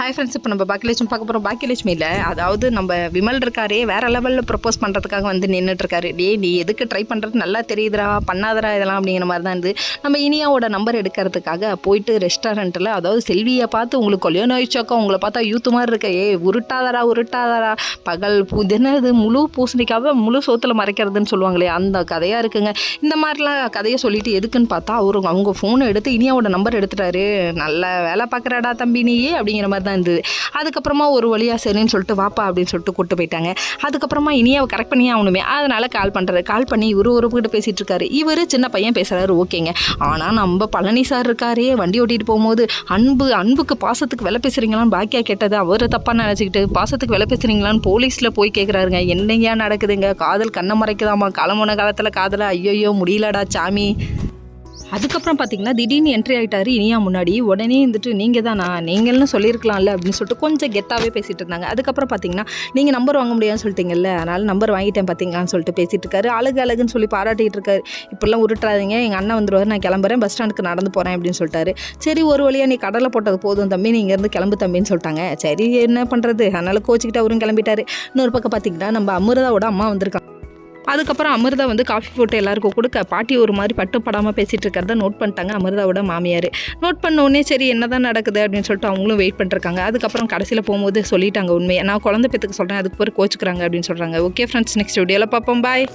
Hi friends, இப்போ நம்ம பாக்கியலட்சுமி பார்க்க போகிறோம். பாக்கியலட்சுமியில் அதாவது நம்ம விமல் இருக்காரே வேறு லெவலில் ப்ரப்போஸ் பண்ணுறதுக்காக வந்து நின்றுட்டுருக்காரு. நீ எதுக்கு ட்ரை பண்ணுறது நல்லா தெரியுதுரா, பண்ணாதரா இதெல்லாம் அப்படிங்கிற மாதிரி தான் இருந்து நம்ம இனியாவோட நம்பர் எடுக்கிறதுக்காக போயிட்டு ரெஸ்டாரண்ட்டில், அதாவது செல்வியை பார்த்து உங்களுக்கு கல்யாணம் ஆயிடுச்சாக்கா, உங்களை பார்த்தா யூத்து மாதிரி இருக்க, உருட்டாதரா பகல் தினது முழு பூசணிக்காக முழு சோத்தில் மறைக்கிறதுன்னு சொல்லுவாங்களே, அந்த கதையாக இருக்குங்க. இந்த மாதிரிலாம் கதையை சொல்லிட்டு எதுக்குன்னு பார்த்தா அவங்க ஃபோனை எடுத்து இனியாவோட நம்பர் எடுத்துட்டாரு. நல்ல வேலை பார்க்குறாடா தம்பி நீயே அப்படிங்கிற மாதிரி தான் இருந்தது. அதுக்கப்புறமா ஒரு வழியாக சரின்னு சொல்லிட்டு வாப்பா அப்படின்னு சொல்லிட்டு கூப்பிட்டு போயிட்டாங்க. அதுக்கப்புறமா இனியாவை கரெக்ட் பண்ணி ஆகணுமே, அதனால் கால் பண்ணி ஒரு கிட்ட பேசிகிட்டு இருக்காரு. இவர் சின்ன பையன் பேசுகிறாரு, ஓகேங்க. ஆனால் நம்ம பழனி சார் இருக்காரே வண்டி ஓட்டிகிட்டு போகும்போது அன்புக்கு பாசத்துக்கு விலை பேசுகிறீங்களான்னு பாக்கியா கேட்டது அவர் தப்பாக நினச்சிக்கிட்டு பாசத்துக்கு விலை பேசுகிறீங்களான்னு போலீஸில் போய் கேட்குறாருங்க. என்னையா நடக்குதுங்க, காதல் கண்ணை மறைக்குதாமா, காலமான காலத்தில் காதலை ஐயோ முடியலடா சாமி. அதுக்கப்புறம் பார்த்தீங்கன்னா திடீர்னு என்ட்ரி ஆகிட்டாரு இனியா முன்னாடி. உடனே இருந்துட்டு நீங்கள் தானா, நீங்கள்னு சொல்லியிருக்கலாம்ல அப்படின்னு சொல்லிட்டு கொஞ்சம் கெத்தாகவே பேசிகிட்டு இருந்தாங்க. அதுக்கப்புறம் பார்த்தீங்கன்னா நீங்கள் நம்பர் வாங்க முடியாதுன்னு சொல்லிட்டீங்கல்ல, அதனால் நம்பர் வாங்கிட்டேன் பார்த்தீங்களான்னு சொல்லிட்டு பேசிகிட்டு இருக்காரு. அழகுன்னு சொல்லி பாராட்டிகிட்டு இருக்காரு. இப்படிலாம் உருட்டாதீங்க, எங்கள் அண்ணன் வந்துடுவார், நான் கிளம்புறேன், பஸ் ஸ்டாண்டுக்கு நடந்து போகிறேன் அப்படின்னு சொல்லிட்டாரு. சரி ஒரு வழியாக நீ கடலை போட்டது போதும் தம்பி, நீங்கள் இருந்து கிளம்பு தம்பின்னு சொல்லிட்டாங்க. சரி என்ன பண்ணுறது, அதனால் கோச்சிக்கிட்டு அவரும் கிளம்பிட்டாரு. இன்னொரு பக்கம் பார்த்தீங்கன்னா நம்ம அமிர்தாவோட அம்மா வந்திருக்காங்க. அதுக்கப்புறம் அமிர்தா வந்து காஃபி போட்டு எல்லாருக்கும் கொடுக்க பாட்டி ஒரு மாதிரி படாமல் பேசிகிட்டு இருக்கிறத நோட் பண்ணிட்டாங்க அமிர்தாவோட மாமியார். நோட் பண்ணோடனே சரி என்ன தான் நடக்குது அப்படின்னு சொல்லிட்டு அவங்களும் வெயிட் பண்ணிருக்காங்க. அதுக்கப்புறம் கடைசியில் போகும்போது சொல்லிட்டாங்க உண்மையை, நான் குழந்தை பேத்துக்கு சொல்கிறேன், அதுக்கு பிறகு கோச்சுக்கிறாங்க அப்படின்னு சொல்கிறாங்க. ஓகே ஃப்ரெண்ட்ஸ், நெக்ஸ்ட் வீடியோவில் பார்ப்போம், பாய்.